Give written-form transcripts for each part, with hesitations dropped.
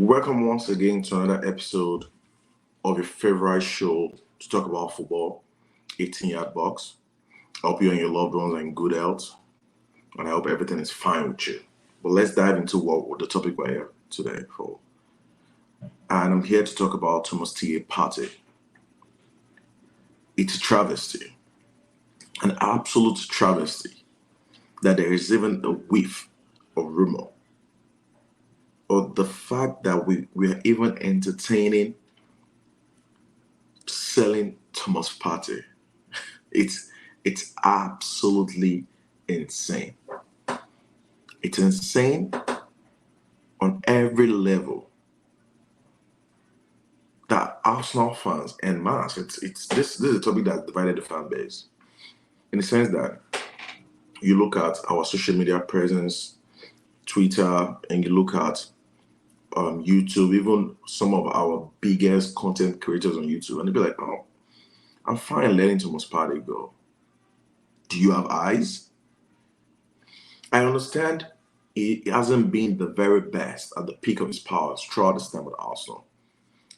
Welcome once again to another episode of your favorite show to talk about football, 18-yard box. I hope you and your loved ones are in good health, and I hope everything is fine with you. But let's dive into what the topic we're here today for. And I'm here to talk about Thomas Partey. It's a travesty, an absolute travesty, that there is even a whiff of rumor or the fact that we are even entertaining selling Thomas Partey. It's absolutely insane. It's insane on every level. That Arsenal fans en masse, this is a topic that divided the fan base. In the sense that you look at our social media presence, Twitter, and you look at YouTube, even some of our biggest content creators on YouTube, and they'll be like, "Oh, I'm fine letting Thomas Partey go. Do you have eyes?" I understand he hasn't been the very best at the peak of his powers throughout his time with Arsenal,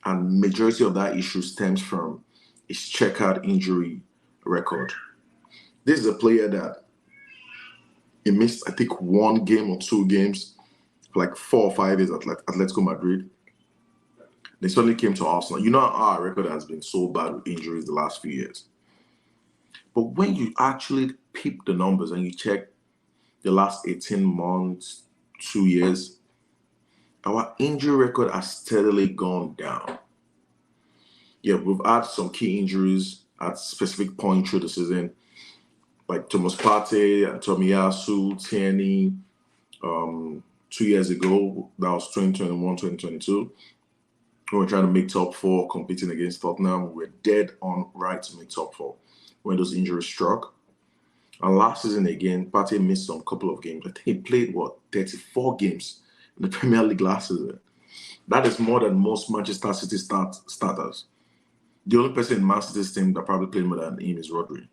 and majority of that issue stems from his checkered injury record. This is a player that he missed, I think, one game or two games for like 4 or 5 years at Atletico Madrid. They suddenly came to Arsenal. You know our record has been so bad with injuries the last few years. But when you actually peep the numbers and you check the last 18 months, 2 years, our injury record has steadily gone down. Yeah, we've had some key injuries at specific points through the season, like Thomas Partey and Tomiyasu, Tierney. 2 years ago, that was 2021, 2022. We were trying to make top four, competing against Tottenham. We were dead on right to make top four when those injuries struck. And last season again, Partey missed some couple of games. I think he played, 34 games in the Premier League last season. That is more than most Manchester City starters. The only person in Man City's team that probably played more than him is Rodri.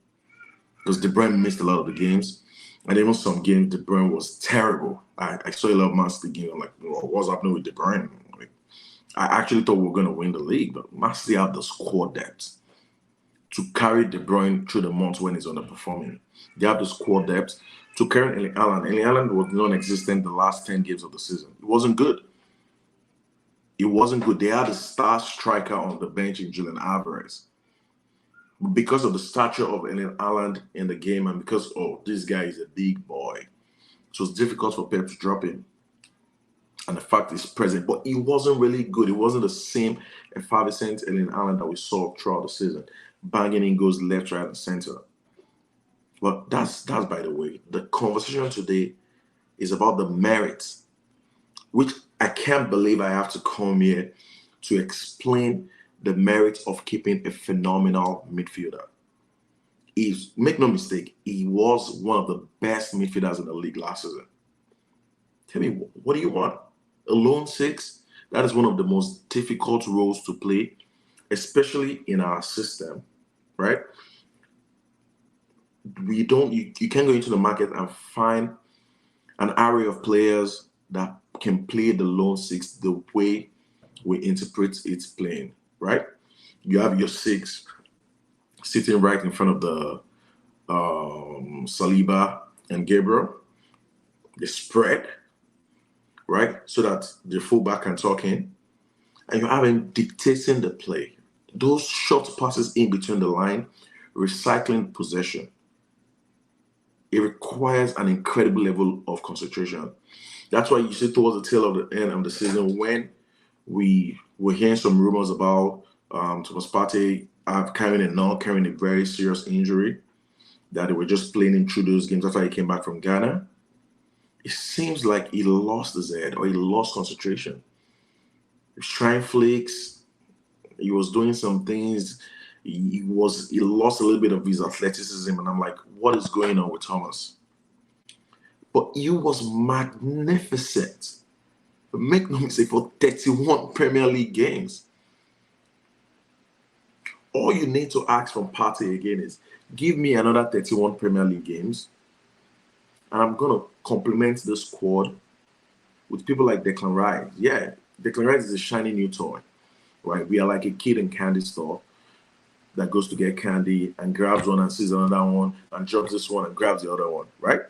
Because De Bruyne missed a lot of the games. And even some games, De Bruyne was terrible. I saw a lot of Man City games. I'm like, what's happening with De Bruyne? I actually thought we were going to win the league, but Man City have the squad depth to carry De Bruyne through the months when he's underperforming. They have the squad depth to carry Erling Haaland. Erling Haaland was non-existent the last 10 games of the season. It wasn't good. It wasn't good. They had a star striker on the bench in Julian Alvarez. Because of the stature of Erling Haaland in the game and because, this guy is a big boy, it was difficult for Pep to drop him. And the fact is present, but he wasn't really good. It wasn't the same effervescent Erling Haaland that we saw throughout the season, banging in goals left, right, and center. But that's by the way. The conversation today is about the merits, which I can't believe I have to come here to explain the merits of keeping a phenomenal midfielder. Make no mistake, he was one of the best midfielders in the league last season. Tell me, what do you want? A lone six? That is one of the most difficult roles to play, especially in our system, right? You can't go into the market and find an array of players that can play the lone six the way we interpret its playing, right? You have your six sitting right in front of the Saliba and Gabriel. They spread, right? So that the fullback can talk in. And you have him dictating the play. Those short passes in between the line, recycling possession. It requires an incredible level of concentration. That's why you see towards the tail of the end of the season when we were hearing some rumors about Thomas Partey carrying a very serious injury, that they were just playing him through those games after he came back from Ghana. It seems like he lost his head or he lost concentration. He was trying flicks. He was doing some things. He lost a little bit of his athleticism, and I'm like, what is going on with Thomas? But he was magnificent. Make no mistake, for 31 Premier League games. All you need to ask from Partey again is, give me another 31 Premier League games, and I'm going to complement the squad with people like Declan Rice. Yeah, Declan Rice is a shiny new toy, right? We are like a kid in candy store that goes to get candy and grabs one and sees another one and drops this one and grabs the other one, right?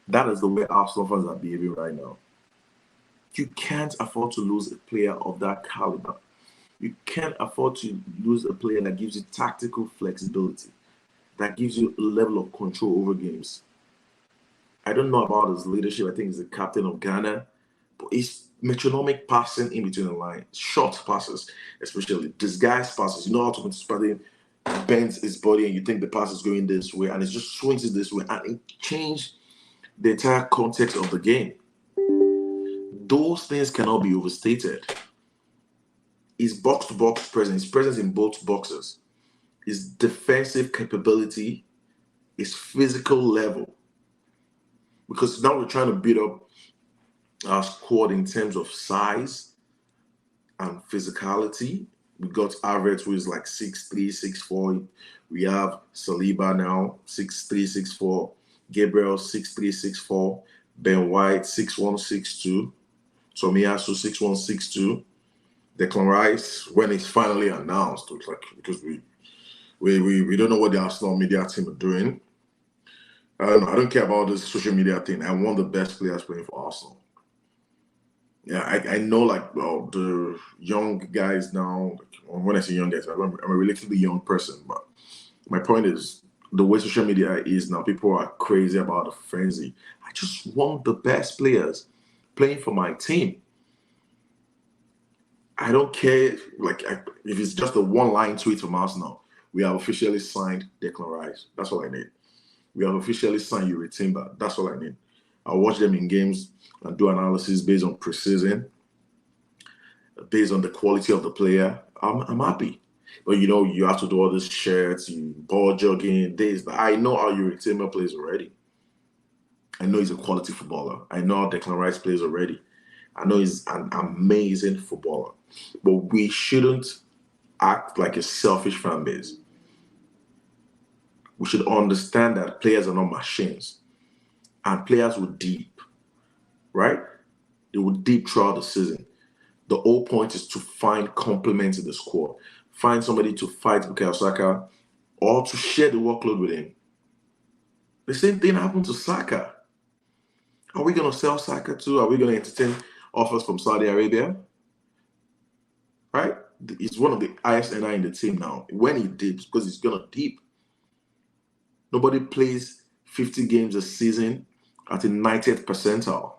That is the way Arsenal fans are behaving right now. You can't afford to lose a player of that caliber. You can't afford to lose a player that gives you tactical flexibility, that gives you a level of control over games. I don't know about his leadership. I think he's the captain of Ghana, but he's metronomic passing in between the lines, short passes, especially disguised passes. You know how to Partey bends his body and you think the pass is going this way and it just swings it this way and it changed the entire context of the game. Those things cannot be overstated. His box-to-box presence, his presence in both boxes, his defensive capability, his physical level. Because now we're trying to build up our squad in terms of size and physicality. We got Havertz, who is like 6'3", 6'4". We have Saliba now, 6'3", 6'4". Gabriel, 6'3", 6'4". Ben White, 6'1", 6'2". Tomiyasu, 6'1", 6'2". Declan Rice, when it's finally announced, it's like, because we don't know what the Arsenal media team are doing. I don't know. I don't care about this social media thing. I want the best players playing for Arsenal. Yeah, I know, like, well, the young guys now, when I say young guys, I'm a relatively young person, but my point is, the way social media is now, people are crazy about the frenzy. I just want the best players playing for my team. I don't care, like, if it's just a one-line tweet from Arsenal, we have officially signed Declan Rice. That's all I need. We have officially signed Yuri Timber. That's all I need. I'll watch them in games and do analysis based on precision, based on the quality of the player. I'm happy. But, you know, you have to do all these shirts, you ball jogging, days. I know how Yuri Timber plays already. I know he's a quality footballer. I know how Declan Rice plays already. I know he's an amazing footballer. But we shouldn't act like a selfish fan base. We should understand that players are not machines. And players will deep, right? They will deep throughout the season. The whole point is to find complements in the squad. Find somebody to fight Bukayo Saka or to share the workload with him. The same thing happened to Saka. Are we going to sell Saka too? Are we going to entertain offers from Saudi Arabia? Right? He's one of the highest NI in the team now. When he dips, because he's going to deep. Nobody plays 50 games a season at a 90th percentile.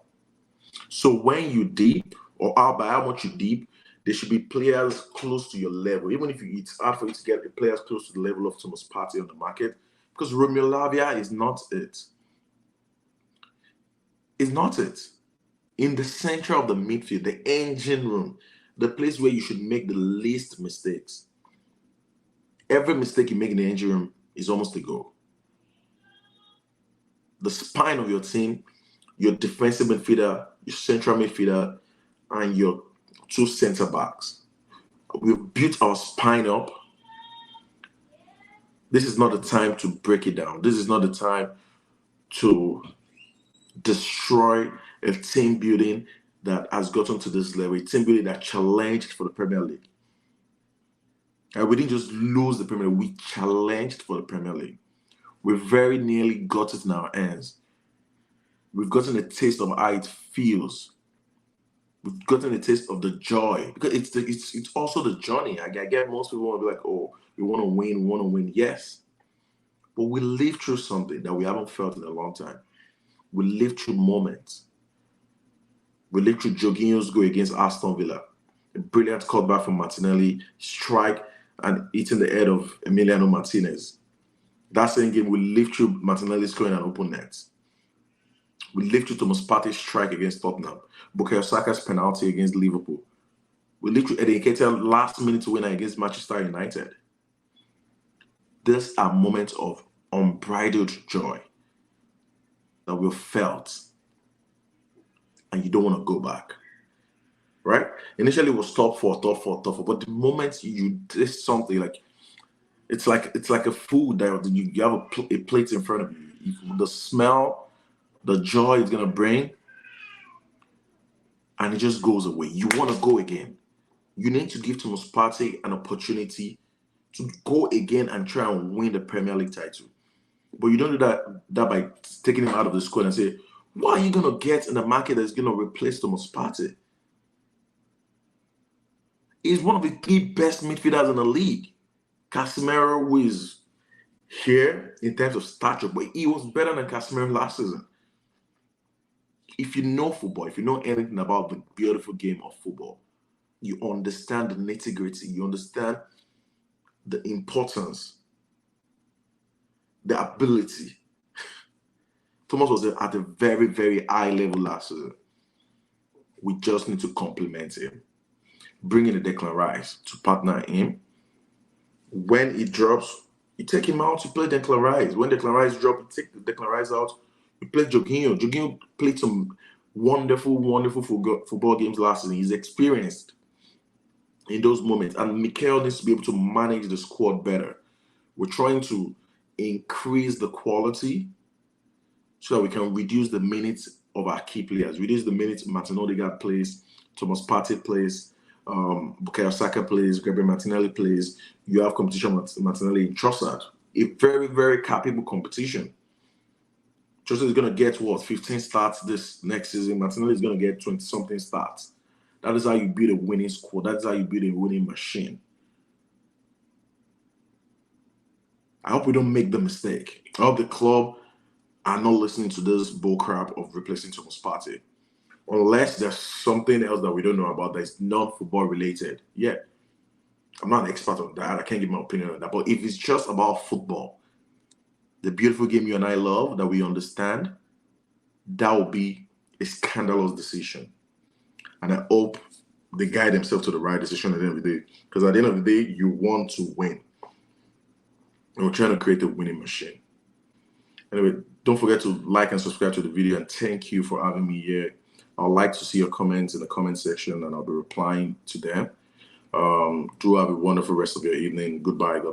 So when you deep, or by how much you deep, there should be players close to your level. Even if it's hard for you to get the players close to the level of Thomas Partey on the market, because Romeo Lavia is not it. It's not it. In the center of the midfield, the engine room, the place where you should make the least mistakes. Every mistake you make in the engine room is almost a goal. The spine of your team, your defensive midfielder, your central midfielder, and your two center backs. We've built our spine up. This is not the time to break it down. This is not the time to destroy a team building that has gotten to this level, a team building that challenged for the Premier League. And we didn't just lose the Premier League, we challenged for the Premier League. We very nearly got it in our hands. We've gotten a taste of how it feels. We've gotten a taste of the joy. Because it's also the journey. I get most people want to be like, oh, we want to win. Yes. But we lived through something that we haven't felt in a long time. We lived through moments. We lived through Jorginho's goal against Aston Villa. A brilliant cutback from Martinelli, strike and hitting the head of Emiliano Martinez. That same game, we lived through Martinelli scoring an open net. We lived through Thomas Partey's strike against Tottenham. Bukayo Saka's penalty against Liverpool. We lived through Eddie Nketiah's last-minute winner against Manchester United. These are moments of unbridled joy that we've felt, and you don't want to go back, right? Initially, it was top four, but the moment you did something like it's like a food that you have a plate in front of you. The smell, the joy it's gonna bring, and it just goes away. You want to go again. You need to give Thomas Partey an opportunity to go again and try and win the Premier League title. But you don't do that by taking him out of the squad and say, what are you going to get in the market that's going to replace Thomas Partey? He's one of the best midfielders in the league. Casemiro, who is here in terms of stature, but he was better than Casemiro last season. If you know football, if you know anything about the beautiful game of football, you understand the nitty-gritty, you understand the importance, the ability. Thomas was at a very, very high level last season. We just need to compliment him. Bring in the Declan Rice to partner him. When he drops, you take him out, you play Declan Rice. When Declan Rice drops, you take the Declan Rice out, you play Jorginho. Jorginho played some wonderful, wonderful football games last season. He's experienced in those moments. And Mikel needs to be able to manage the squad better. We're trying to increase the quality so that we can reduce the minutes of our key players. Reduce the minutes Martin Odegaard plays, Thomas Partey plays, Bukayo Saka plays, Gabriel Martinelli plays. You have competition with Martinelli and Trossard. A very, very capable competition. Trossard is going to get, 15 starts this next season. Martinelli is going to get 20-something starts. That is how you build a winning squad. That is how you build a winning machine. I hope we don't make the mistake. I hope the club are not listening to this bullcrap of replacing Thomas Partey. Unless there's something else that we don't know about that is non-football related. Yeah, I'm not an expert on that. I can't give my opinion on that. But if it's just about football, the beautiful game you and I love, that we understand, that will be a scandalous decision. And I hope they guide themselves to the right decision at the end of the day. Because at the end of the day, you want to win. And we're trying to create a winning machine. Anyway, don't forget to like and subscribe to the video. And thank you for having me here. I'd like to see your comments in the comment section, and I'll be replying to them. Do have a wonderful rest of your evening. Goodbye.